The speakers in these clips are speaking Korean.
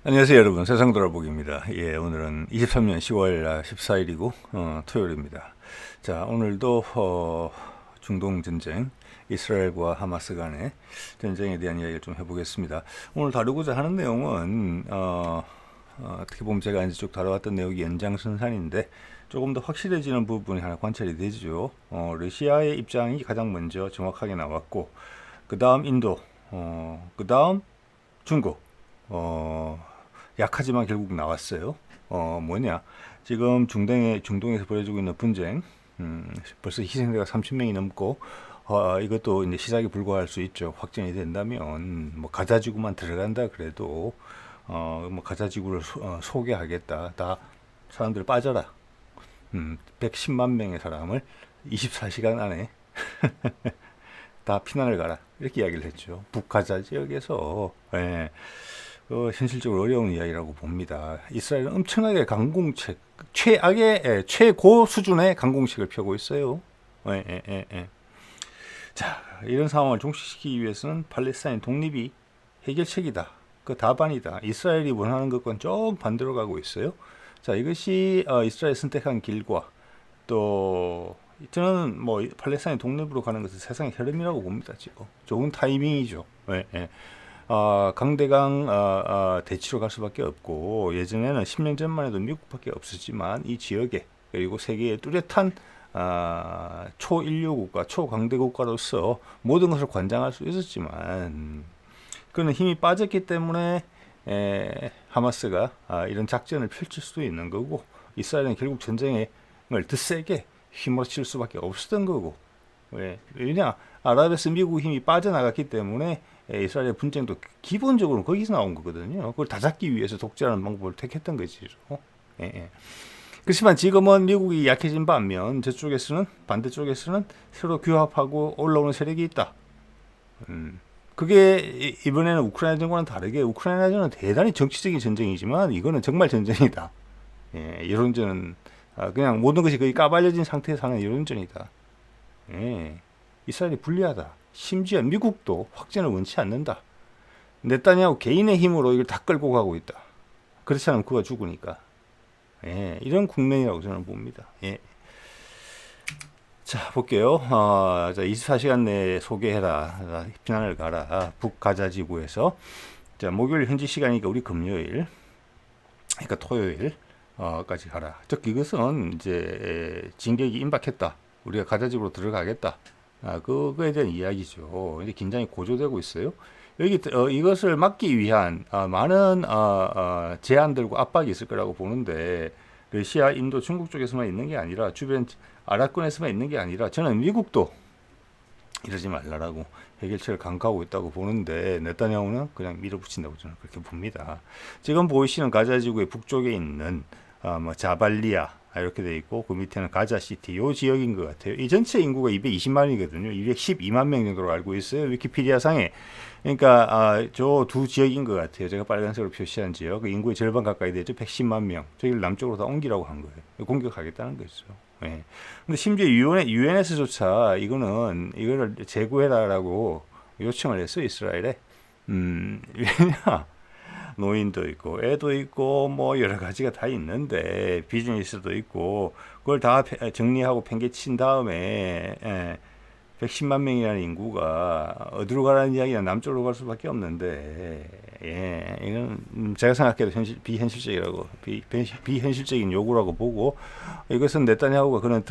안녕하세요 여러분, 세상 돌아보기입니다. 예, 오늘은 23년 10월 14일이고 토요일입니다. 자, 오늘도 중동 전쟁, 이스라엘과 하마스 간의 전쟁에 대한 이야기를 좀 해보겠습니다. 오늘 다루고자 하는 내용은 어떻게 보면 제가 이제 쭉 다뤄왔던 내용이 연장선상인데 조금 더 확실해지는 부분이 하나 관찰이 되죠. 러시아의 입장이 가장 먼저 정확하게 나왔고, 그 다음 인도, 그 다음 중국, 약하지만 결국 나왔어요. 뭐냐? 지금 중동에서 벌어지고 있는 분쟁, 벌써 희생자가 30명이 넘고, 이것도 이제 시작에 불과할 수 있죠. 확정이 된다면, 뭐, 가자지구만 들어간다 그래도, 뭐, 가자지구를 소개하겠다. 다 사람들 빠져라. 110만 명의 사람을 24시간 안에 다 피난을 가라. 이렇게 이야기를 했죠. 북가자 지역에서. 예. 현실적으로 어려운 이야기라고 봅니다. 이스라엘은 엄청나게 강공책, 최고 수준의 강공책을 펴고 있어요. 예, 예, 예, 예. 자, 이런 상황을 종식시키기 위해서는 팔레스타인 독립이 해결책이다. 그 답안이다. 이스라엘이 원하는 것과는 좀 반대로 가고 있어요. 자, 이것이 이스라엘 선택한 길과 또 저는 뭐 팔레스타인 독립으로 가는 것은 세상의 흐름이라고 봅니다. 지금 좋은 타이밍이죠. 예, 예. 강대강 대치로 갈 수밖에 없고, 예전에는 10년 전만 해도 미국밖에 없었지만 이 지역에, 그리고 세계의 뚜렷한 초인류 국가, 초강대 국가로서 모든 것을 관장할 수 있었지만 그는 힘이 빠졌기 때문에 하마스가 이런 작전을 펼칠 수도 있는 거고, 이스라엘은 결국 전쟁을 더 세게 휘몰아칠 수밖에 없었던 거고. 왜냐? 아랍에서 미국 힘이 빠져나갔기 때문에 이스라엘의 분쟁도 기본적으로 거기서 나온 거거든요. 그걸 다 잡기 위해서 독재라는 방법을 택했던 거죠. 예, 예. 그렇지만 지금은 미국이 약해진 반면 저쪽에서는, 반대쪽에서는 새로 규합하고 올라오는 세력이 있다. 그게 이번에는 우크라이나전과는 다르게, 우크라이나전은 대단히 정치적인 전쟁이지만 이거는 정말 전쟁이다. 예, 여론전은 그냥 모든 것이 거의 까발려진 상태에서 하는 여론전이다. 예, 이스라엘이 불리하다. 심지어 미국도 확전을 원치 않는다. 네타냐후 개인의 힘으로 이걸 다 끌고 가고 있다. 그렇지 않으면 그가 죽으니까. 예, 이런 국면이라고 저는 봅니다. 예. 자, 볼게요. 자, 24시간 내에 소개해라. 피난을 가라. 북가자지구에서. 자, 목요일 현지 시간이니까 우리 금요일, 그러니까 토요일, 까지 가라. 즉, 이것은 이제 진격이 임박했다. 우리가 가자지구로 들어가겠다. 그거에 대한 이야기죠. 이제 긴장이 고조되고 있어요. 여기 이것을 막기 위한 많은 제안들과 압박이 있을 거라고 보는데, 러시아, 인도, 중국 쪽에서만 있는 게 아니라 주변 아랍권에서만 있는 게 아니라 저는 미국도 이러지 말라라고 해결책을 강구하고 있다고 보는데, 네타냐후는 그냥 밀어붙인다고 저는 그렇게 봅니다. 지금 보이시는 가자지구의 북쪽에 있는 뭐 자발리아 이렇게 돼 있고, 그 밑에는 가자시티, 요 지역인 것 같아요. 이 전체 인구가 220만이거든요. 212만 명 정도로 알고 있어요, 위키피디아 상에. 그러니까 저 두 지역인 것 같아요. 제가 빨간색으로 표시한 지역, 그 인구의 절반 가까이 되죠. 110만 명. 저기를 남쪽으로 다 옮기라고 한 거예요. 공격하겠다는 거죠. 예. 근데 심지어 유엔에서조차 이거를 제거해라라고 요청을 했어요, 이스라엘에. 왜냐? 노인도 있고 애도 있고 뭐 여러 가지가 다 있는데, 비즈니스도 있고, 그걸 다 정리하고 팽개친 다음에 110만 명이라는 인구가 어디로 가라는 이야기는 남쪽으로 갈 수밖에 없는데, 예, 이건 제가 생각해도 비현실적이라고, 비현실적인 요구라고 보고, 이것은 네타냐후가 그런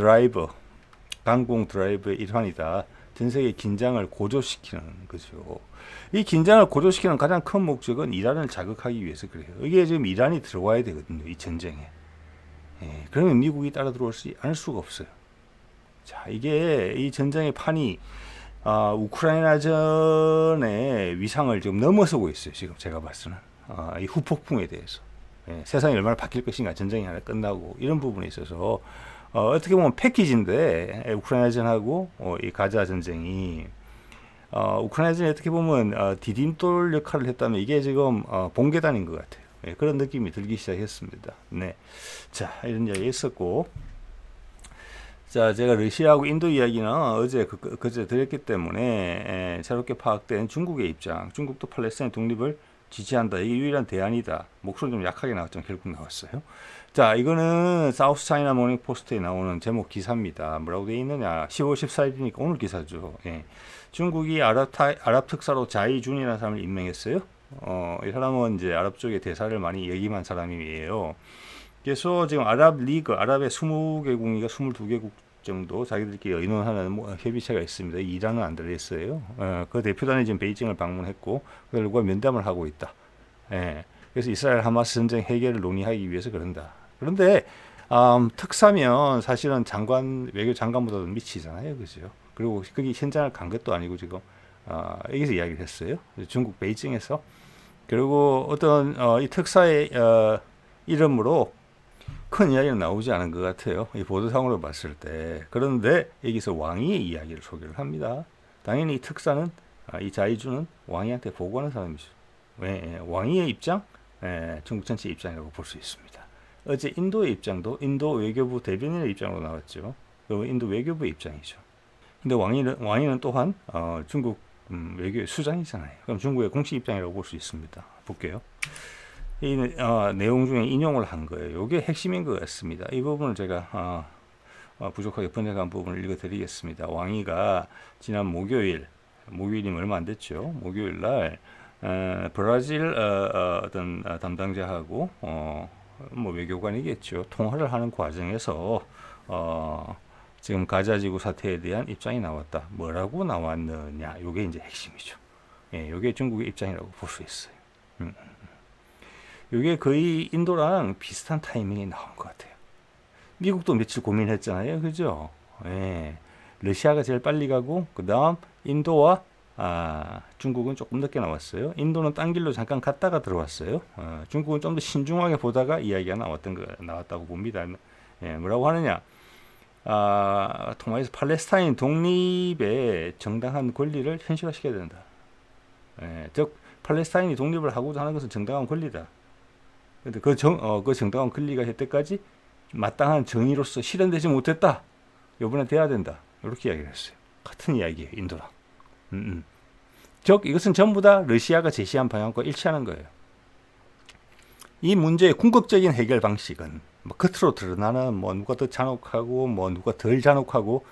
강공 드라이브의 일환이다. 전 세계 긴장을 고조시키는 거죠. 이 긴장을 고조시키는 가장 큰 목적은 이란을 자극하기 위해서 그래요. 이게 지금 이란이 들어와야 되거든요, 이 전쟁에. 예, 그러면 미국이 따라 들어올 수 않을 수가 없어요. 자, 이게 이 전쟁의 판이 우크라이나전의 위상을 좀 넘어서고 있어요. 지금 제가 봤을 때는 이 후폭풍에 대해서. 예, 세상이 얼마나 바뀔 것인가, 전쟁이 하나 끝나고, 이런 부분에 있어서 어떻게 보면 패키지인데, 우크라이나전하고 이 가자 전쟁이 우크라이나전이 어떻게 보면 디딤돌 역할을 했다면, 이게 지금 봉계단인 것 같아요. 예, 그런 느낌이 들기 시작했습니다. 네, 자, 이런 이야기 있었고, 자, 제가 러시아하고 인도 이야기는 그제 드렸기 때문에 새롭게 파악된 중국의 입장, 중국도 팔레스타인 독립을 지지한다. 이게 유일한 대안이다. 목소리 좀 약하게 나왔지만 결국 나왔어요. 자, 이거는 사우스 차이나 모닝 포스트에 나오는 제목 기사입니다. 뭐라고 되어 있느냐? 10월 14일이니까 오늘 기사죠. 예. 중국이 아랍 특사로 자이준이라는 사람을 임명했어요. 이 사람은 이제 아랍 쪽의 대사를 많이 역임한 사람이에요. 그래서 지금 아랍 리그, 아랍의 20개국이가 22개국 정도 자기들끼리 의논하는 협의체가 있습니다. 이란은 안 들어있어요. 그 대표단이 지금 베이징을 방문했고 그 결과 면담을 하고 있다. 예. 그래서 이스라엘 하마스 전쟁 해결을 논의하기 위해서 그런다. 그런데 특사면 사실은 외교 장관보다도 미치잖아요, 그죠? 그리고 거기 현장을 간 것도 아니고 지금 여기서 이야기를 했어요. 중국 베이징에서. 그리고 어떤 이 특사의 이름으로 큰 이야기는 나오지 않은 것 같아요. 이 보도상으로 봤을 때. 그런데 여기서 왕위의 이야기를 소개를 합니다. 당연히 이 특사는 이 자이주는 왕위한테 보고하는 사람이죠. 왜? 왕위의 입장, 중국 전체 입장이라고 볼 수 있습니다. 어제 인도의 입장도 인도 외교부 대변인의 입장으로 나왔죠. 그 인도 외교부 입장이죠. 근데 왕위는 또한 중국 외교의 수장이잖아요. 그럼 중국의 공식 입장이라고 볼 수 있습니다. 볼게요. 이 내용 중에 인용을 한 거예요. 이게 핵심인 것 같습니다. 이 부분을 제가 부족하게 번역한 부분을 읽어드리겠습니다. 왕이가 지난 목요일이면 얼마 안 됐죠. 목요일 날 브라질 어떤 담당자하고 뭐 외교관이겠죠. 통화를 하는 과정에서 지금 가자지구 사태에 대한 입장이 나왔다. 뭐라고 나왔느냐? 이게 이제 핵심이죠. 예, 이게 중국의 입장이라고 볼 수 있어요. 이게 거의 인도랑 비슷한 타이밍이 나온 것 같아요. 미국도 며칠 고민했잖아요. 그죠? 예. 러시아가 제일 빨리 가고, 그 다음 인도와 중국은 조금 늦게 나왔어요. 인도는 딴 길로 잠깐 갔다가 들어왔어요. 중국은 좀 더 신중하게 보다가 이야기가 나왔다고 봅니다. 예, 뭐라고 하느냐? 통화에서 팔레스타인 독립의 정당한 권리를 현실화시켜야 된다. 예, 즉, 팔레스타인이 독립을 하고자 하는 것은 정당한 권리다. 근데 그 정당한 권리가 여태까지 마땅한 정의로서 실현되지 못했다. 이번에 돼야 된다. 이렇게 이야기를 했어요. 같은 이야기예요, 인도랑. 즉, 이것은 전부 다 러시아가 제시한 방향과 일치하는 거예요. 이 문제의 궁극적인 해결 방식은 뭐 겉으로 드러나는 뭐 누가 더 잔혹하고 뭐 누가 덜 잔혹하고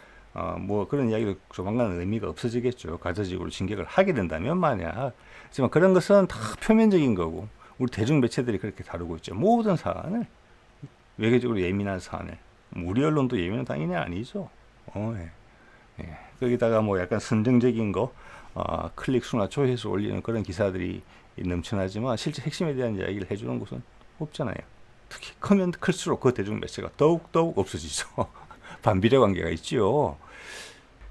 뭐 그런 이야기도 조만간 의미가 없어지겠죠. 가자지구로 진격을 하게 된다면 만약. 하지만 그런 것은 다 표면적인 거고 우리 대중 매체들이 그렇게 다루고 있죠. 모든 사안을 외교적으로 예민한 사안을 우리 언론도 예민은 당연히 아니죠. 예. 예. 거기다가 뭐 약간 선정적인 거 클릭 수나 조회수 올리는 그런 기사들이 넘쳐나지만 실제 핵심에 대한 이야기를 해주는 곳은 없잖아요. 특히 크면 클수록 그 대중 매체가 더욱 없어지죠. 반비례 관계가 있죠.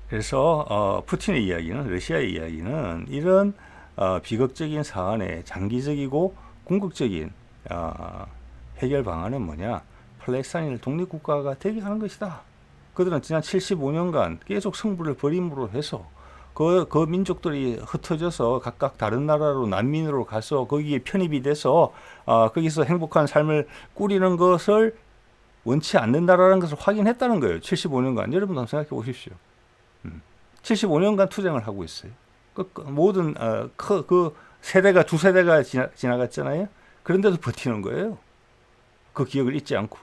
그래서 푸틴의 이야기는 러시아의 이야기는 이런 비극적인 사안의 장기적이고 궁극적인 해결 방안은 뭐냐? 팔레스타인을 독립국가가 되게 하는 것이다. 그들은 지난 75년간 계속 승부를 벌임으로 해서 그 민족들이 흩어져서 각각 다른 나라로 난민으로 가서 거기에 편입이 돼서 거기서 행복한 삶을 꾸리는 것을 원치 않는다라는 것을 확인했다는 거예요. 75년간. 여러분 한번 생각해 보십시오. 75년간 투쟁을 하고 있어요. 모든 그 세대가 두 세대가 지나갔잖아요. 그런데도 버티는 거예요. 그 기억을 잊지 않고.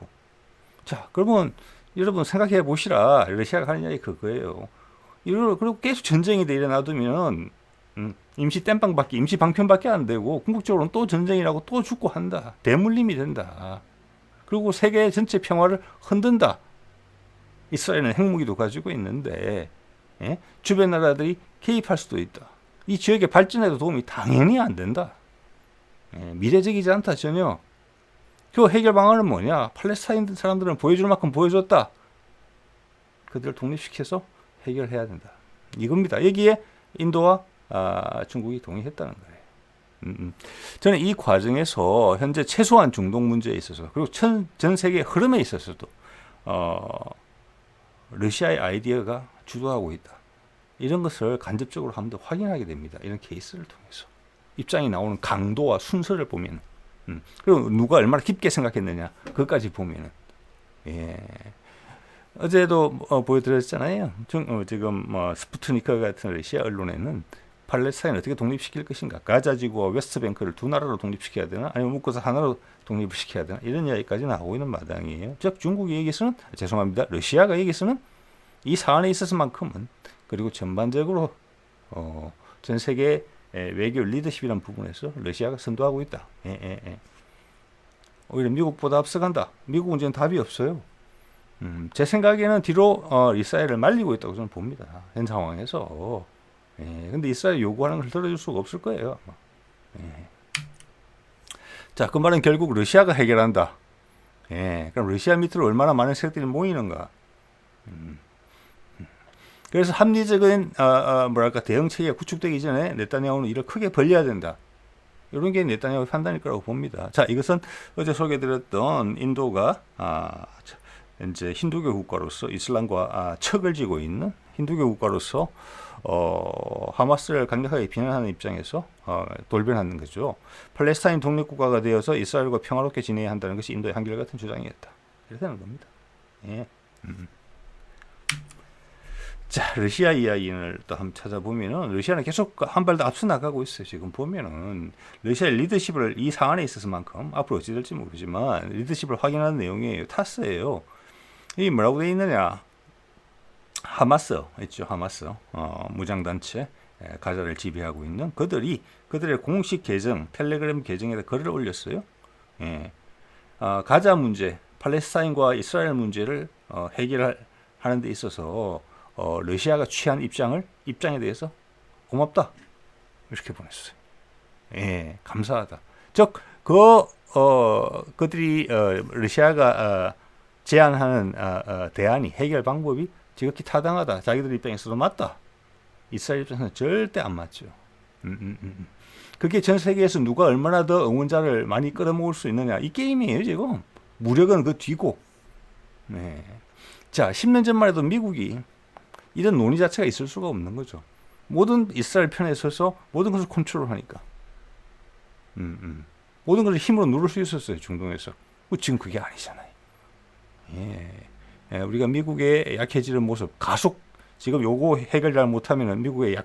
자, 그러면 여러분 생각해 보시라. 러시아가 하는 이야기 그거예요. 그리고 계속 전쟁이 돼 놔두면 임시 땜빵밖에, 임시 방편밖에 안 되고 궁극적으로는 또 전쟁이라고 또 죽고 한다. 대물림이 된다. 그리고 세계 전체 평화를 흔든다. 이스라엘은 핵무기도 가지고 있는데 주변 나라들이 개입할 수도 있다. 이 지역의 발전에도 도움이 당연히 안 된다. 미래적이지 않다 전혀. 그 해결 방안은 뭐냐? 팔레스타인 사람들은 보여줄 만큼 보여줬다. 그들을 독립시켜서 해결해야 된다. 이겁니다. 여기에 인도와 중국이 동의했다는 거예요. 저는 이 과정에서 현재 최소한 중동 문제에 있어서 그리고 전 세계 흐름에 있어서도 러시아의 아이디어가 주도하고 있다. 이런 것을 간접적으로 한 번 더 확인하게 됩니다. 이런 케이스를 통해서. 입장이 나오는 강도와 순서를 보면 그리고 누가 얼마나 깊게 생각했느냐 그것까지 보면은 어제도 보여드렸잖아요. 지금 스푸트니크 같은 러시아 언론에는 팔레스타인을 어떻게 독립시킬 것인가? 가자지구와 웨스트뱅크를 두 나라로 독립시켜야 되나? 아니면 묶어서 하나로 독립을 시켜야 되나? 이런 이야기까지 나오고 있는 마당이에요. 즉 중국이 얘기해서는 죄송합니다. 러시아가 얘기해서는 이 사안에 있어서만큼은 그리고 전반적으로 전 세계 외교 리더십이라는 부분에서 러시아가 선도하고 있다. 오히려 미국보다 앞서간다. 미국은 지금 답이 없어요. 제 생각에는 뒤로 이스라엘을 말리고 있다고 저는 봅니다. 현 상황에서. 근데 이스라엘 요구하는 걸 들어줄 수가 없을 거예요. 아마. 자, 그 말은 결국 러시아가 해결한다. 그럼 러시아 밑으로 얼마나 많은 세력들이 모이는가. 그래서 합리적인 대응 체계가 구축되기 전에 네타냐후는 이를 크게 벌려야 된다. 이런 게 네타냐후의 판단일 거라고 봅니다. 자, 이것은 어제 소개드렸던 인도가 이제 힌두교 국가로서 이슬람과 척을 지고 있는 힌두교 국가로서 하마스를 강력하게 비난하는 입장에서 돌변하는 거죠. 팔레스타인 독립국가가 되어서 이스라엘과 평화롭게 지내야 한다는 것이 인도의 한결같은 주장이었다. 이렇게 되는 겁니다. 자, 러시아 이야기를 또 한번 찾아보면은 러시아는 계속 한 발 더 앞서 나가고 있어요. 지금 보면은 러시아의 리더십을 이 사안에 있어서만큼 앞으로 어찌 될지 모르지만 리더십을 확인하는 내용이에요. 타스예요. 이 뭐라고 돼 있느냐? 하마스 있죠. 하마스 무장단체 가자를 지배하고 있는 그들의 공식 계정 텔레그램 계정에다 글을 올렸어요. 가자 문제, 팔레스타인과 이스라엘 문제를 해결하는 데 있어서 러시아가 취한 입장에 대해서 고맙다 이렇게 보냈어요. 감사하다. 즉 그들이 러시아가 제안하는 대안이 해결 방법이 지극히 타당하다. 자기들 입장에서도 맞다. 이스라엘 입장에서는 절대 안 맞죠. 그게 전 세계에서 누가 얼마나 더 응원자를 많이 끌어모을 수 있느냐 이 게임이에요. 지금 무력은 그 뒤고. 자, 10년 전만 해도 미국이 이런 논의 자체가 있을 수가 없는 거죠. 모든 이스라엘 편에 서서 모든 것을 컨트롤하니까. 모든 것을 힘으로 누를 수 있었어요. 중동에서. 지금 그게 아니잖아요. 우리가 미국의 약해지는 모습 지금 요거 해결 잘 못하면 미국의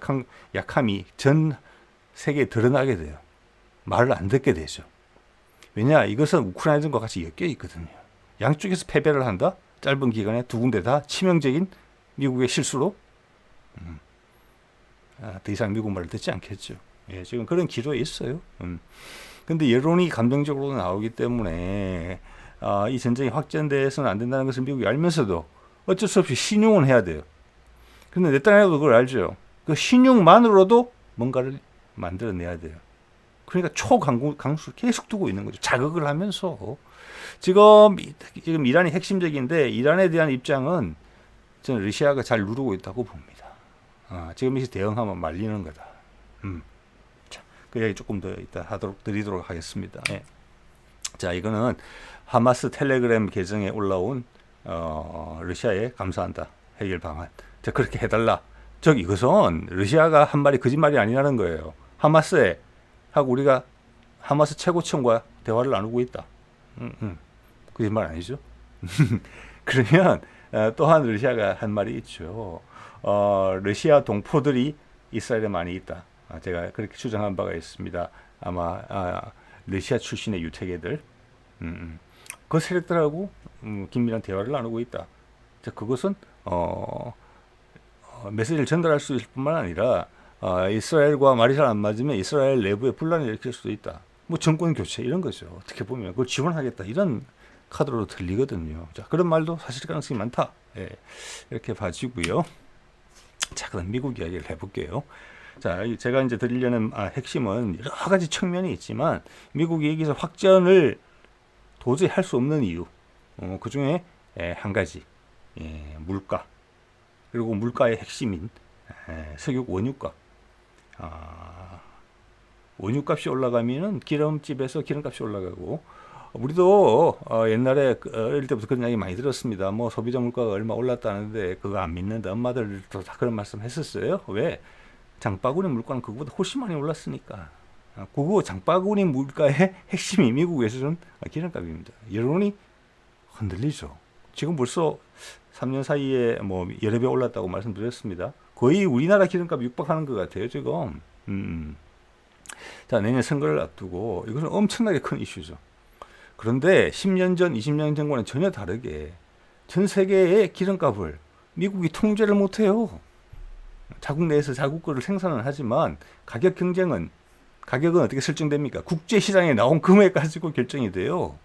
약함이 전 세계에 드러나게 돼요. 말을 안 듣게 되죠. 왜냐? 이것은 우크라이나전과 같이 엮여 있거든요. 양쪽에서 패배를 한다? 짧은 기간에 두 군데 다 치명적인 미국의 실수로 더 이상 미국 말을 듣지 않겠죠. 지금 그런 기로에 있어요. 근데 여론이 감정적으로 나오기 때문에 이 전쟁이 확전돼서는 안 된다는 것을 미국이 알면서도 어쩔 수 없이 신용은 해야 돼요. 근데 네타냐후도 그걸 알죠. 그 신용만으로도 뭔가를 만들어내야 돼요. 그러니까 초강수를 계속 두고 있는 거죠. 자극을 하면서. 지금 이란이 핵심적인데 이란에 대한 입장은 저는 러시아가 잘 누르고 있다고 봅니다. 지금 이제 대응하면 말리는 거다. 자, 그 얘기 조금 더 이따 드리도록 하겠습니다. 자, 이거는 하마스 텔레그램 계정에 올라온 러시아에 감사한다 해결 방안. 자, 그렇게 해달라. 즉 이것은 러시아가 한 말이 거짓말이 아니라는 거예요. 하마스에 하고 우리가 하마스 최고층과 대화를 나누고 있다. 거짓말 아니죠? 그러면 또한 러시아가 한 말이 있죠. 러시아 동포들이 이스라엘에 많이 있다. 제가 그렇게 추정한 바가 있습니다. 아마 러시아 출신의 유태계들, 그 세력들하고 긴밀한 대화를 나누고 있다. 자, 그것은 메시지를 전달할 수 있을 뿐만 아니라 이스라엘과 말이 잘 안 맞으면 이스라엘 내부에 분란을 일으킬 수도 있다. 뭐 정권 교체 이런 거죠. 어떻게 보면 그걸 지원하겠다 이런 카드로 들리거든요. 자, 그런 말도 사실 가능성이 많다. 이렇게 봐지고요. 자, 그럼 미국 이야기를 해볼게요. 자, 제가 이제 드리려는 핵심은 여러 가지 측면이 있지만 미국이 여기서 확전을 도저히 할 수 없는 이유, 그 중에 한 가지, 물가, 그리고 물가의 핵심인 석유 원유값. 원유값이 올라가면은 기름집에서 기름값이 올라가고, 우리도 옛날에 어릴 때부터 그런 이야기 많이 들었습니다. 뭐 소비자 물가가 얼마 올랐다는데 그거 안 믿는다. 엄마들도 다 그런 말씀 했었어요. 왜? 장바구니 물가는 그거보다 훨씬 많이 올랐으니까. 그거 장바구니 물가의 핵심이 미국에서는 기름값입니다. 여론이 흔들리죠. 지금 벌써 3년 사이에 뭐 여러 배 올랐다고 말씀드렸습니다. 거의 우리나라 기름값 육박하는 것 같아요, 지금. 음. 자, 내년 선거를 앞두고 이것은 엄청나게 큰 이슈죠. 그런데 10년 전, 20년 전과는 전혀 다르게 전 세계의 기름값을 미국이 통제를 못해요. 자국 내에서 자국 거를 생산은 하지만 가격은 어떻게 설정됩니까? 국제 시장에 나온 금액 가지고 결정이 돼요.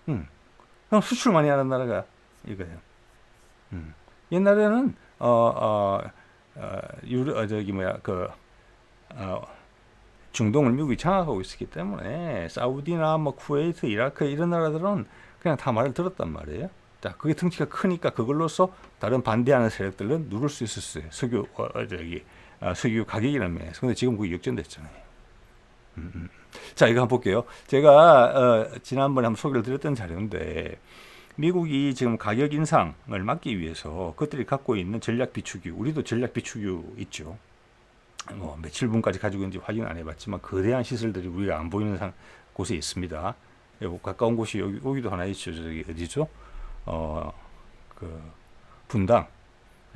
그럼 수출 많이 하는 나라가 이거예요. 옛날에는 중동을 미국이 장악하고 있었기 때문에 사우디나 뭐 쿠웨이트, 이라크 이런 나라들은 그냥 다 말을 들었단 말이에요. 자, 그게 덩치가 크니까 그걸로서 다른 반대하는 세력들은 누를 수 있었어요. 석유 가격이라는 면에서. 근데 지금 그게 역전됐잖아요. 자, 이거 한번 볼게요. 제가 지난번에 한번 소개를 드렸던 자료인데 미국이 지금 가격 인상을 막기 위해서 그들이 갖고 있는 전략 비축유, 우리도 전략 비축유 있죠. 뭐 며칠 분까지 가지고 있는지 확인 안 해봤지만 거대한 시설들이 우리가 안 보이는 곳에 있습니다. 가까운 곳이 여기도 하나 있죠. 저기 어디죠? 그 분당,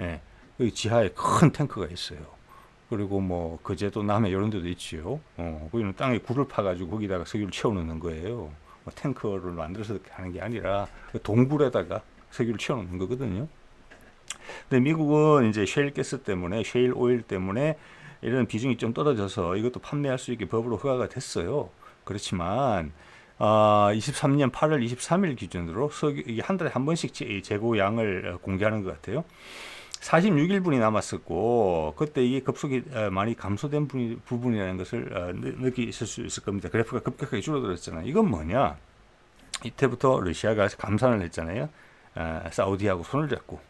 예, 여기 지하에 큰 탱크가 있어요. 그리고 뭐 거제도 남해 이런 데도 있지요. 거기는 땅에 굴을 파가지고 거기다가 석유를 채워넣는 거예요. 뭐 탱크를 만들어서 하는 게 아니라 동굴에다가 석유를 채워넣는 거거든요. 근데 미국은 이제 셰일 때문에, 셰일 오일 때문에 이런 비중이 좀 떨어져서 이것도 판매할 수 있게 법으로 허가가 됐어요. 그렇지만 23년 8월 23일 기준으로 이게 한 달에 한 번씩 재고량을 공개하는 것 같아요. 46일분이 남았었고 그때 이게 급속히 많이 감소된 부분이라는 것을 느끼실 수 있을 겁니다. 그래프가 급격하게 줄어들었잖아요. 이건 뭐냐? 이때부터 러시아가 감산을 했잖아요. 사우디하고 손을 잡고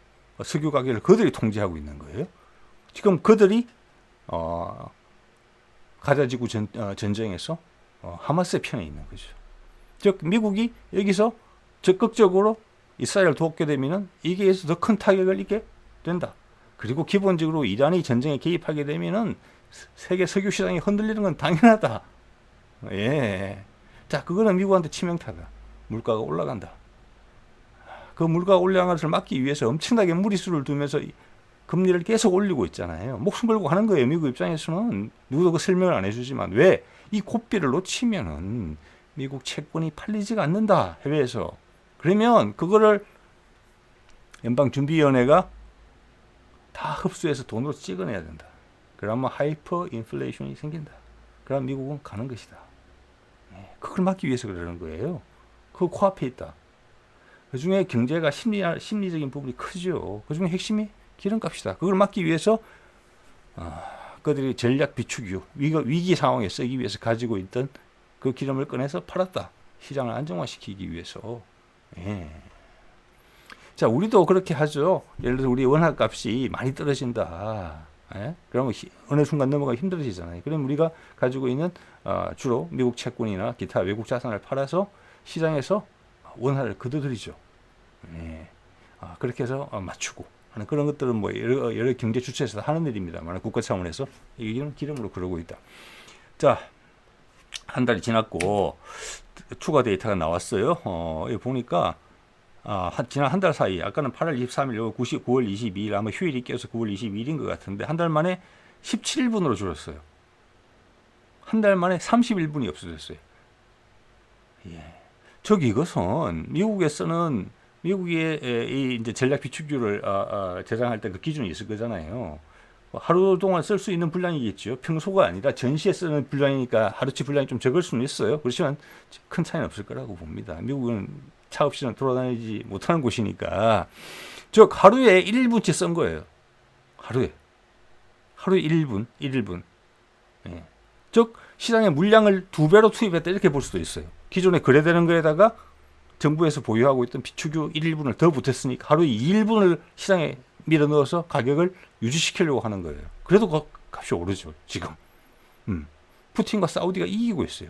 석유 가격을 그들이 통제하고 있는 거예요. 지금 그들이 가자지구 전쟁에서 하마스의 편에 있는 거죠. 즉 미국이 여기서 적극적으로 이스라엘을 돕게 되면은 이게 더 큰 타격을 입게 된다. 그리고 기본적으로 이란이 전쟁에 개입하게 되면은 세계 석유 시장이 흔들리는 건 당연하다. 예. 자, 그거는 미국한테 치명타다. 물가가 올라간다. 그 물가 올라가는 것을 막기 위해서 엄청나게 무리수를 두면서 금리를 계속 올리고 있잖아요. 목숨 걸고 하는 거예요. 미국 입장에서는 누구도 그 설명을 안 해주지만 왜? 이 고비를 놓치면은 미국 채권이 팔리지가 않는다. 해외에서. 그러면 그거를 연방준비위원회가 다 흡수해서 돈으로 찍어내야 된다. 그러면 하이퍼 인플레이션이 생긴다. 그럼 미국은 가는 것이다. 그걸 막기 위해서 그러는 거예요. 그거 코앞에 있다. 그 중에 경제가 심리적인 부분이 크죠. 그 중에 핵심이 기름값이다. 그걸 막기 위해서 그들이 전략 비축유, 위기 상황에 쓰기 위해서 가지고 있던 그 기름을 꺼내서 팔았다. 시장을 안정화시키기 위해서. 예. 자, 우리도 그렇게 하죠. 예를 들어서 우리 원화값이 많이 떨어진다. 예? 그러면 어느 순간 넘어가기 힘들어지잖아요. 그럼 우리가 가지고 있는 주로 미국 채권이나 기타 외국 자산을 팔아서 시장에서 원화를 거둬들이죠. 예. 그렇게 해서 맞추고 하는 그런 것들은 뭐 여러 경제 주체에서 하는 일입니다만 국가 차원에서 이기는 기름으로 그러고 있다. 자, 한 달이 지났고 추가 데이터가 나왔어요. 여기 보니까 지난 한 달 사이, 아까는 8월 23일, 9월 22일, 아마 휴일이 껴서 9월 22일인 것 같은데, 한 달 만에 17분으로 줄었어요. 한 달 만에 31분이 없어졌어요. 예. 이것은 미국에서는, 미국의 이 이제 전략 비축유를 제작할 때 그 기준이 있을 거잖아요. 하루 동안 쓸 수 있는 분량이겠죠. 평소가 아니라 전시에 쓰는 분량이니까 하루치 분량이 좀 적을 수는 있어요. 그렇지만 큰 차이는 없을 거라고 봅니다. 미국은 차 없이는 돌아다니지 못하는 곳이니까. 하루에 1일분치 쓴 거예요. 하루에 1일분. 예. 시장에 물량을 2배로 투입했다 이렇게 볼 수도 있어요. 기존에 거래되는 거에다가 정부에서 보유하고 있던 비축유 1일분을 더 붙였으니까 하루에 2일분을 시장에 밀어 넣어서 가격을 유지시키려고 하는 거예요. 그래도 그 값이 오르죠, 지금. 푸틴과 사우디가 이기고 있어요.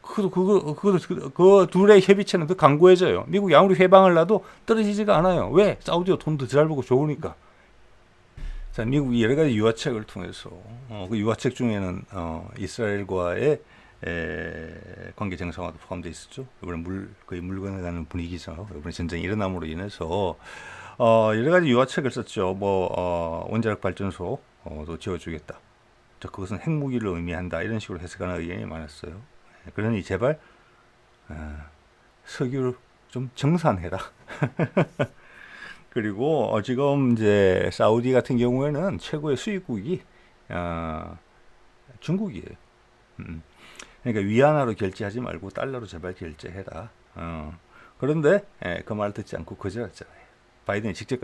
그 둘의 협의체는 더 강고해져요. 미국이 아무리 회방을 놔도 떨어지지가 않아요. 왜? 사우디가 돈 더 잘 벌고 좋으니까. 자, 미국이 여러 가지 유화책을 통해서, 그 유화책 중에는, 이스라엘과의 관계 정상화도 포함되어 있었죠. 이번에 거의 물 건너가는 분위기죠. 이번에 전쟁이 일어남으로 인해서, 여러 가지 유화책을 썼죠. 원자력 발전소도 지어주겠다. 그것은 핵무기를 의미한다 이런 식으로 해석하는 의견이 많았어요. 그러니 제발 석유를 좀 정산해라. 그리고 지금 이제 사우디 같은 경우에는 최고의 수입국이 중국이에요. 그러니까 위안화로 결제하지 말고 달러로 제발 결제해라. 그런데 그 말 듣지 않고 거절했잖아요. 바이든이 직접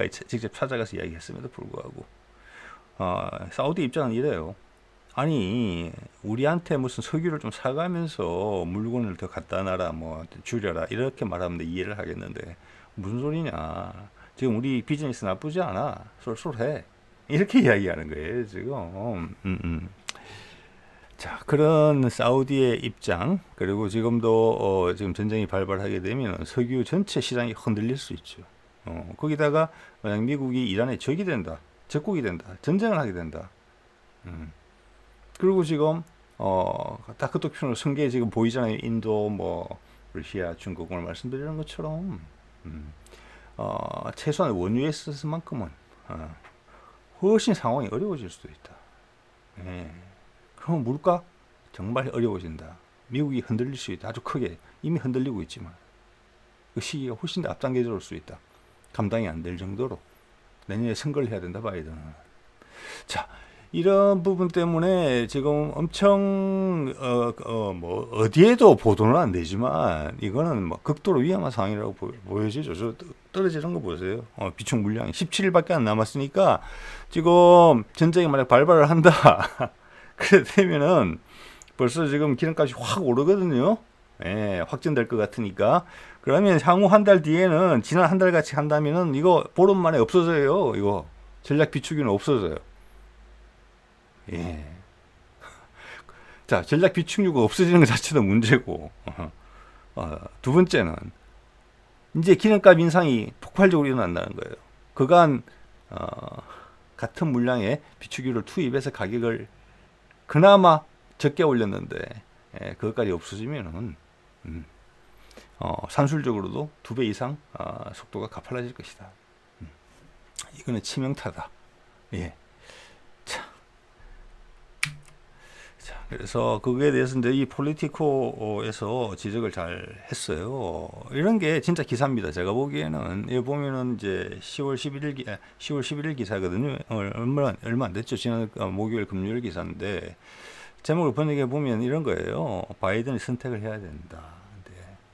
찾아가서 이야기했음에도 불구하고 사우디 입장은 이래요. 아니 우리한테 무슨 석유를 좀 사가면서 물건을 더 갖다 놔라 뭐 줄여라 이렇게 말하면 이해를 하겠는데 무슨 소리냐. 지금 우리 비즈니스 나쁘지 않아. 쏠쏠해. 이렇게 이야기하는 거예요 지금. 자, 그런 사우디의 입장, 그리고 지금도 지금 전쟁이 발발하게 되면 석유 전체 시장이 흔들릴 수 있죠. 거기다가 만약 미국이 이란의 적이 된다, 적국이 된다, 전쟁을 하게 된다. 그리고 지금 딱 그쪽 편으로 선게 지금 보이잖아요. 인도, 뭐 러시아, 중국 오늘 말씀드리는 것처럼 최소한 원유에 있어서만큼은 훨씬 상황이 어려워질 수도 있다. 예. 그럼 물가 정말 어려워진다. 미국이 흔들릴 수 있다. 아주 크게 이미 흔들리고 있지만 그 시기가 훨씬 더 앞당겨질 수 있다. 감당이 안 될 정도로 내년에 선거를 해야 된다. 바이든은. 자, 이런 부분 때문에 지금 엄청 뭐 어디에도 보도는 안 되지만 이거는 뭐 극도로 위험한 상황이라고 보여지죠. 저 떨어지는 거 보세요. 비축 물량이 17일밖에 안 남았으니까 지금 전쟁이 만약 발발을 한다. 그래 되면은 벌써 지금 기름값이 확 오르거든요. 예, 확전될 것 같으니까. 그러면 향후 한 달 뒤에는 지난 한 달 같이 한다면은 이거 보름 만에 없어져요. 이거 전략 비축유는 없어져요. 예. 자, 전략 비축유가 없어지는 것 자체도 문제고, 두 번째는 이제 기름값 인상이 폭발적으로 일어난다는 거예요. 그간 같은 물량의 비축유를 투입해서 가격을 그나마 적게 올렸는데 그것까지 없어지면은 산술적으로도 2배 이상 속도가 가팔라질 것이다. 이거는 치명타다. 예. 자, 그래서 그거에 대해서 이제 이 폴리티코에서 지적을 잘 했어요. 이런 게 진짜 기사입니다. 제가 보기에는 여기 보면은 이제 10월 11일 기사거든요. 얼마 안 됐죠. 지난 목요일 금요일 기사인데 제목을 번역해 보면 이런 거예요. 바이든이 선택을 해야 된다.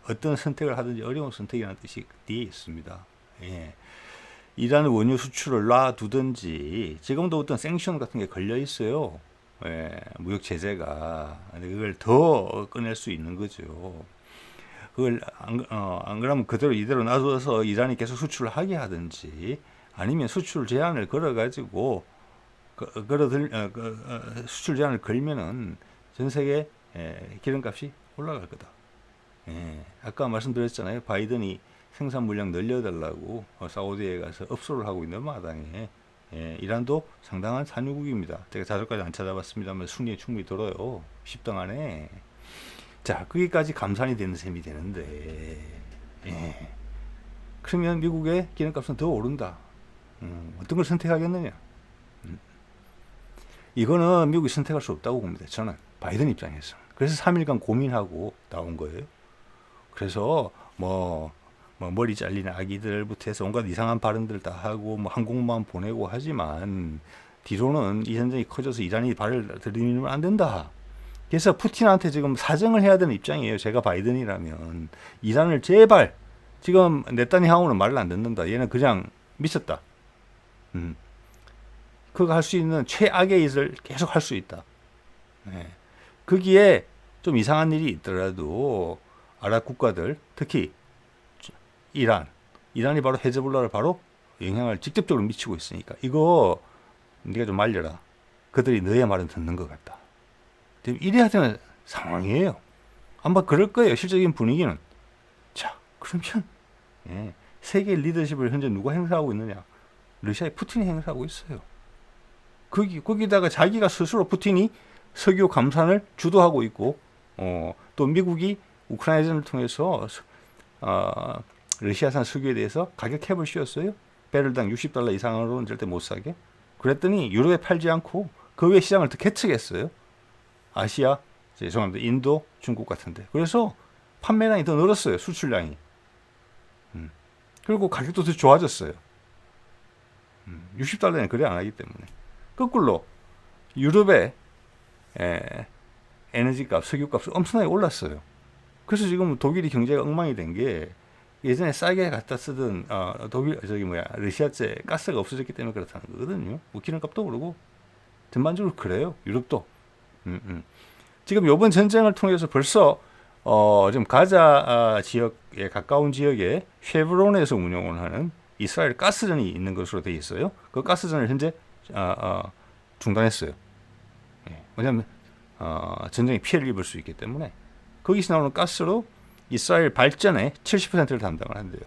어떤 선택을 하든지 어려운 선택이라는 뜻이 뒤에 있습니다. 예. 이란 원유 수출을 놔두든지 지금도 어떤 생션 같은 게 걸려 있어요. 예, 무역 제재가. 근데 그걸 더 꺼낼 수 있는 거죠. 그걸 안 그러면 그대로 이대로 놔둬서 이란이 계속 수출을 하게 하든지 아니면 수출 제한을 걸어가지고 수출 제한을 걸면은 전 세계 기름값이 올라갈 거다. 예, 아까 말씀드렸잖아요. 바이든이 생산 물량 늘려달라고 사우디에 가서 업소를 하고 있는 마당에 이란도 상당한 산유국입니다. 제가 자료까지 안 찾아봤습니다만 순위에 충분히 들어요. 10등 안에. 자, 거기까지 감산이 되는 셈이 되는데 그러면 미국의 기름값은 더 오른다. 어떤 걸 선택하겠느냐. 이거는 미국이 선택할 수 없다고 봅니다. 저는 바이든 입장에서. 그래서 3일간 고민하고 나온 거예요. 그래서 뭐 머리 잘리는 아기들부터 해서 온갖 이상한 발언들 다 하고 뭐 항공모함 보내고 하지만 뒤로는 이 전쟁이 커져서 이란이 발을 들이면 안 된다. 그래서 푸틴한테 지금 사정을 해야 되는 입장이에요. 제가 바이든이라면 이란을 제발 지금 네타냐후는 말을 안 듣는다. 얘는 그냥 미쳤다. 그거 할 수 있는 최악의 일을 계속 할 수 있다. 거기에 좀 이상한 일이 있더라도 아랍 국가들 특히 이란이 바로 헤즈볼라를 바로 영향을 직접적으로 미치고 있으니까 이거 네가 좀 말려라. 그들이 너의 말은 듣는 것 같다. 이래야 되는 상황이에요. 아마 그럴 거예요. 실적인 분위기는. 자, 그러면 세계 리더십을 현재 누가 행사하고 있느냐? 러시아의 푸틴이 행사하고 있어요. 거기다가 자기가 스스로 푸틴이 석유 감산을 주도하고 있고 또 미국이 우크라이나전을 통해서 러시아산 석유에 대해서 가격 캡을 씌웠어요. 배럴당 $60 이상으로는 절대 못 사게. 그랬더니 유럽에 팔지 않고 그 외 시장을 더 개척했어요. 아시아, 죄송합니다. 인도, 중국 같은데. 그래서 판매량이 더 늘었어요. 수출량이. 그리고 가격도 더 좋아졌어요. 60달러는 거래 안 하기 때문에. 거꾸로 유럽의 에너지 값, 석유 값이 엄청나게 올랐어요. 그래서 지금 독일이 경제가 엉망이 된 게 예전에 싸게 갖다 쓰던 독일 러시아제 가스가 없어졌기 때문에 그렇다는 거거든요. 뭐 기름값도 오르고 전반적으로 그래요. 유럽도. 지금 이번 전쟁을 통해서 벌써 지금 가자 지역에 가까운 지역에 쉐브론에서 운영을 하는 이스라엘 가스전이 있는 것으로 되어 있어요. 그 가스전을 현재 중단했어요. 왜냐하면 전쟁에 피해를 입을 수 있기 때문에 거기서 나오는 가스로 이스라엘 발전의 70%를 담당을 한대요.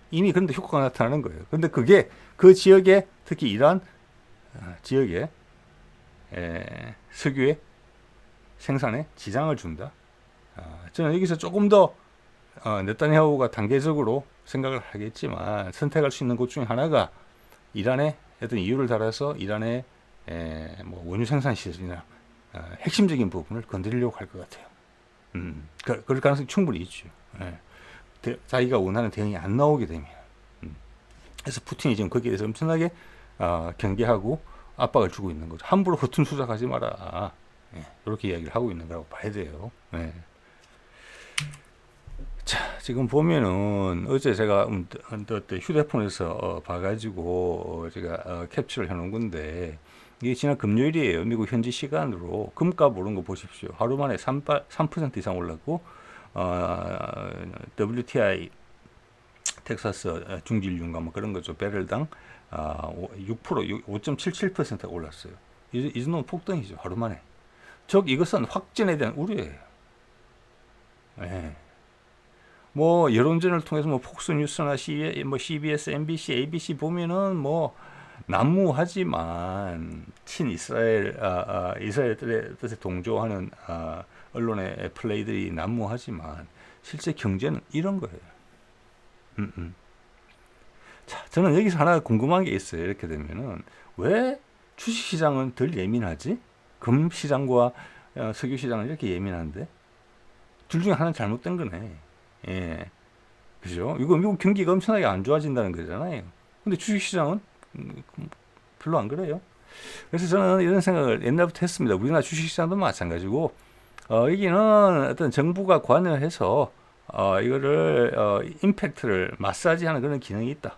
이미 그런데 효과가 나타나는 거예요. 그런데 그게 그 지역에 특히 이란 지역에 석유의 생산에 지장을 준다. 저는 여기서 조금 더 네타냐후가 단계적으로 생각을 하겠지만 선택할 수 있는 곳 중에 하나가 이란의 어떤 이유를 달아서 이란의 뭐 원유 생산 시설이나 핵심적인 부분을 건드리려고 할 것 같아요. 그럴 가능성이 충분히 있죠. 자기가 원하는 대응이 안 나오게 되면. 그래서 푸틴이 지금 거기에 대해서 엄청나게 경계하고 압박을 주고 있는 거죠. 함부로 허튼 수작하지 마라. 이렇게 이야기를 하고 있는 거라고 봐야 돼요. 자, 지금 보면은 어제 제가 휴대폰에서 봐가지고 제가 캡처를 해놓은 건데 이게 지난 금요일이에요. 미국 현지 시간으로 금값 오른 거 보십시오. 하루 만에 3% 이상 올랐고 WTI 텍사스 중진유가 뭐 그런 거죠. 배럴당 6% 5.77% 올랐어요. 이 정도는 폭등이죠. 하루 만에. 즉 이것은 확진에 대한 우려예요. 뭐 여론전을 통해서 뭐 폭스뉴스나 CBS, MBC, ABC 보면은 뭐 난무하지만 친이스라엘 이스라엘 뜻에 동조하는 언론의 플레이들이 난무하지만 실제 경제는 이런 거예요. 자, 저는 여기서 하나 궁금한 게 있어요. 이렇게 되면은 왜 주식시장은 덜 예민하지? 금시장과 석유시장은 이렇게 예민한데 둘 중에 하나는 잘못된 거네. 그죠? 이거 미국 경기가 엄청나게 안 좋아진다는 거잖아요. 근데 주식시장은 별로 안 그래요. 그래서 저는 이런 생각을 옛날부터 했습니다. 우리나라 주식시장도 마찬가지고 여기는 어떤 정부가 관여해서 이거를 임팩트를 마사지하는 그런 기능이 있다.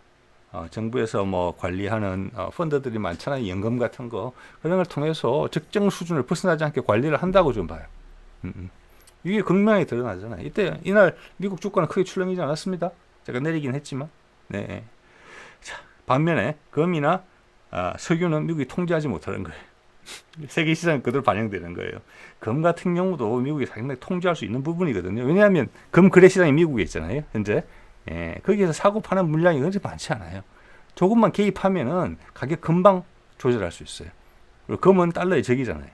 정부에서 뭐 관리하는 펀드들이 많잖아요. 연금 같은 거 그런 걸 통해서 적정 수준을 벗어나지 않게 관리를 한다고 좀 봐요. 이게 극명하게 드러나잖아요. 이때 이날 미국 주가는 크게 출렁이지 않았습니다. 제가 내리긴 했지만. 네. 자, 반면에 금이나 석유는 미국이 통제하지 못하는 거예요. 세계 시장에 그대로 반영되는 거예요. 금 같은 경우도 미국이 상당히 통제할 수 있는 부분이거든요. 왜냐하면 금 거래 시장이 미국에 있잖아요. 현재. 거기에서 사고 파는 물량이 그렇게 많지 않아요. 조금만 개입하면은 가격 금방 조절할 수 있어요. 그리고 금은 달러의 적이잖아요.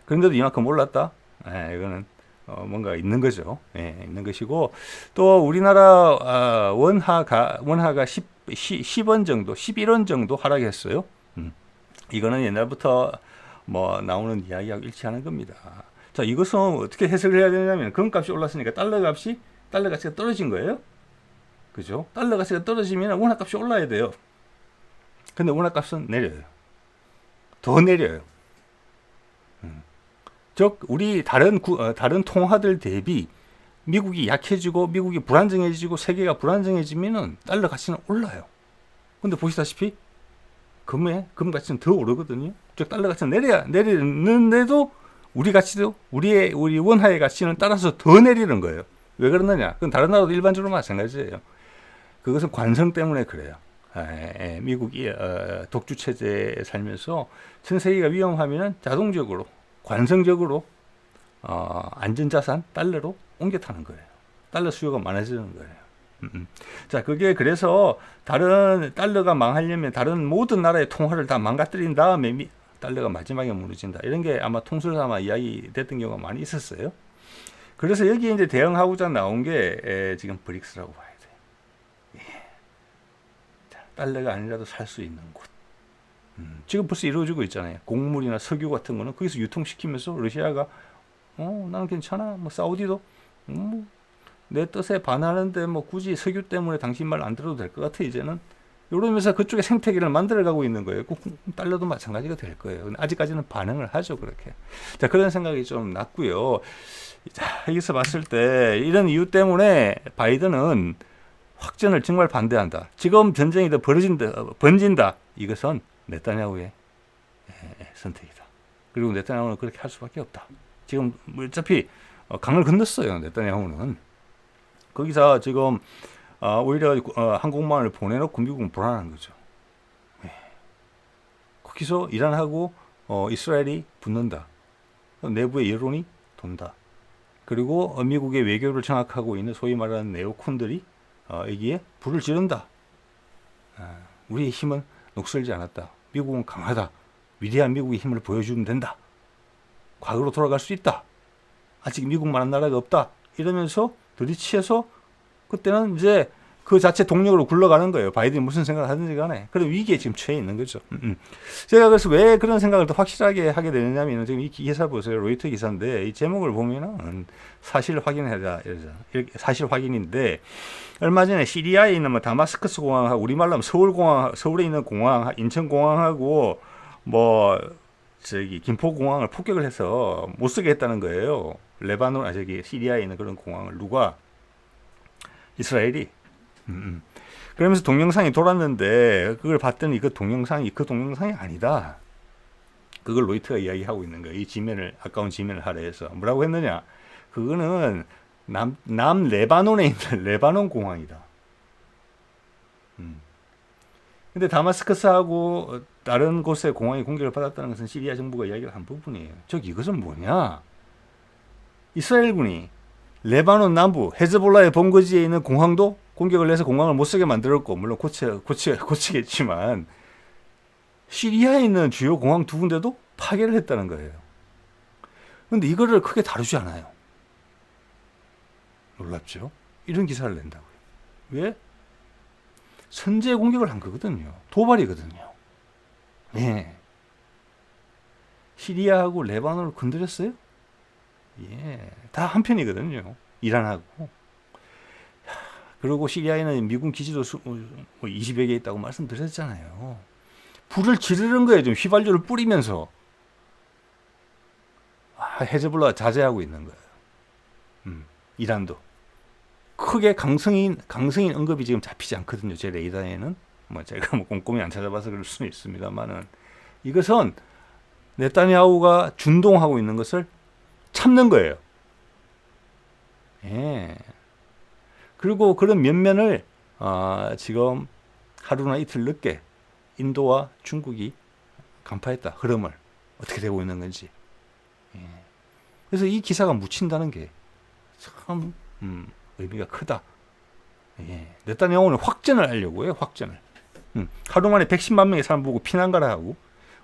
그런데도 이만큼 올랐다? 이거는 뭔가 있는 거죠. 있는 것이고 또 우리나라 원화가 10원 정도, 11원 정도 하락했어요. 이거는 옛날부터 뭐 나오는 이야기하고 일치하는 겁니다. 자, 이것은 어떻게 해석을 해야 되냐면 금값이 올랐으니까 달러 가치가 떨어진 거예요. 그죠? 달러 가치가 떨어지면 원화 값이 올라야 돼요. 근데 원화 값은 내려요. 더 내려요. 즉 우리 다른 통화들 대비 미국이 약해지고 미국이 불안정해지고 세계가 불안정해지면은 달러 가치는 올라요. 근데 보시다시피 금 가치는 더 오르거든요. 즉 달러 가치는 내리는데도 우리 원화의 가치는 따라서 더 내리는 거예요. 왜 그러느냐? 그건 다른 나라도 일반적으로 마찬가지예요. 그것은 관성 때문에 그래요. 미국이 독주 체제에 살면서 전 세계가 위험하면은 자동적으로 관성적으로 안전자산 달러로 옮겨 타는 거예요. 달러 수요가 많아지는 거예요. 자, 그게 그래서 다른 달러가 망하려면 다른 모든 나라의 통화를 다 망가뜨린 다음에 달러가 마지막에 무너진다. 이런 게 아마 통술삼아 이야기 됐던 경우가 많이 있었어요. 그래서 여기에 이제 대응하고자 나온 게 지금 브릭스라고 봐야 돼요. 자, 달러가 아니라도 살 수 있는 곳. 지금 벌써 이루어지고 있잖아요. 곡물이나 석유 같은 거는 거기서 유통시키면서 러시아가 나는 괜찮아. 뭐 사우디도 내 뜻에 반하는데 뭐 굳이 석유 때문에 당신 말 안 들어도 될 것 같아 이제는. 이러면서 그쪽에 생태계를 만들어가고 있는 거예요. 꼭 달러도 마찬가지가 될 거예요. 근데 아직까지는 반응을 하죠 그렇게. 자 그런 생각이 좀 났고요. 자 여기서 봤을 때 이런 이유 때문에 바이든은 확전을 정말 반대한다. 지금 전쟁이 더 번진다. 이것은 네타냐후의 선택이다. 그리고 네타냐후는 그렇게 할 수밖에 없다. 지금 어차피 강을 건넜어요. 네타냐후는. 거기서 지금 오히려 항공모함을 보내놓고 미국은 불안한 거죠. 거기서 이란하고 이스라엘이 붙는다. 내부의 여론이 돈다. 그리고 미국의 외교를 장악하고 있는 소위 말하는 네오콘들이 여기에 불을 지른다. 우리의 힘은 녹슬지 않았다. 미국은 강하다. 위대한 미국의 힘을 보여주면 된다. 과거로 돌아갈 수 있다. 아직 미국만한 나라가 없다. 이러면서 들이치해서 그때는 이제 그 자체 동력으로 굴러가는 거예요. 바이든이 무슨 생각을 하든지 간에. 그런 위기에 지금 처해 있는 거죠. 제가 그래서 왜 그런 생각을 더 확실하게 하게 되느냐면 지금 이 기사 보세요. 로이터 기사인데 이 제목을 보면은 사실 확인해라. 사실 확인인데 얼마 전에 시리아에 있는 뭐 다마스커스 공항하고 우리말로 하면 서울에 있는 공항, 인천공항하고 뭐 저기 김포공항을 폭격을 해서 못 쓰게 했다는 거예요. 레바논, 시리아에 있는 그런 공항을 누가? 이스라엘이. 그러면서 동영상이 돌았는데 그걸 봤더니 그 동영상이 아니다. 그걸 로이터가 이야기하고 있는 거예요. 이 지면을 아까운 지면을 할애해서 뭐라고 했느냐? 그거는 남 레바논에 있는 레바논 공항이다. 근데 다마스커스하고 다른 곳의 공항이 공격을 받았다는 것은 시리아 정부가 이야기를 한 부분이에요. 즉 이것은 뭐냐? 이스라엘군이 레바논 남부 헤즈볼라의 본거지에 있는 공항도 공격을 해서 공항을 못 쓰게 만들었고 물론 고치겠지만 시리아에 있는 주요 공항 두 군데도 파괴를 했다는 거예요. 그런데 이거를 크게 다루지 않아요. 놀랍죠? 이런 기사를 낸다고요. 왜? 선제 공격을 한 거거든요. 도발이거든요. 예. 시리아하고 레바논을 건드렸어요? 예. 다 한편이거든요. 이란하고. 그리고 시리아에는 미군 기지도 20여 개 있다고 말씀드렸잖아요. 불을 지르는 거예요. 좀 휘발유를 뿌리면서. 헤즈볼라 자제하고 있는 거예요. 이란도. 크게 강성인 언급이 지금 잡히지 않거든요. 제 레이더에는. 뭐 제가 뭐 꼼꼼히 안 찾아봐서 그럴 수는 있습니다만은 이것은 네타냐후가 준동하고 있는 것을 참는 거예요. 예. 그리고 그런 면면을 지금 하루나 이틀 늦게 인도와 중국이 간파했다. 흐름을 어떻게 되고 있는 건지. 예. 그래서 이 기사가 묻힌다는 게 참 의미가 크다. 예. 네타냐후는 확전을 하려고 해요. 확전을. 하루 만에 110만 명의 사람 보고 피난 가라 하고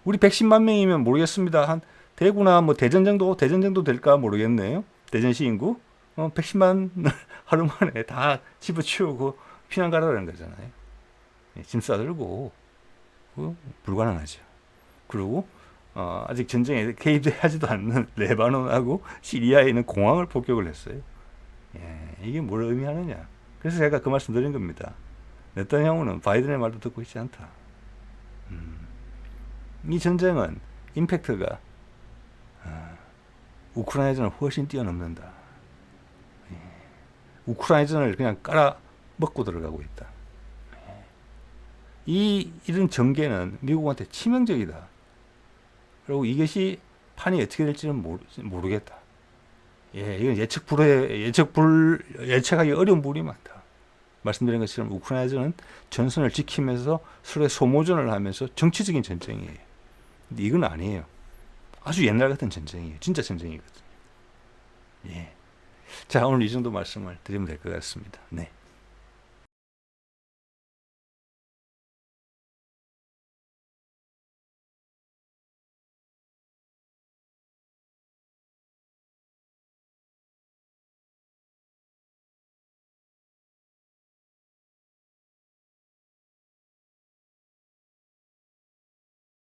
우리 110만 명이면 모르겠습니다. 한 대구나 뭐 대전 정도 될까 모르겠네요. 대전시 인구 110만 하루 만에 다 집어치우고 피난 가라는 거잖아요. 예. 짐 싸들고 불가능하죠. 그리고 아직 전쟁에 개입하지도 않는 레바논하고 시리아에 있는 공항을 폭격을 했어요. 예, 이게 뭘 의미하느냐. 그래서 제가 그 말씀 드린 겁니다. 네타냐후는 바이든의 말도 듣고 있지 않다. 이 전쟁은 임팩트가 우크라이나전을 훨씬 뛰어넘는다. 예, 우크라이나전을 그냥 깔아먹고 들어가고 있다. 예. 이런 전개는 미국한테 치명적이다. 그리고 이것이 판이 어떻게 될지는 모르겠다. 예, 이건 예측하기 어려운 부분이 많다. 말씀드린 것처럼 우크라이나전은 전선을 지키면서 서로의 소모전을 하면서 정치적인 전쟁이에요. 근데 이건 아니에요. 아주 옛날 같은 전쟁이에요. 진짜 전쟁이거든요. 예. 자, 오늘 이 정도 말씀을 드리면 될 것 같습니다. 네.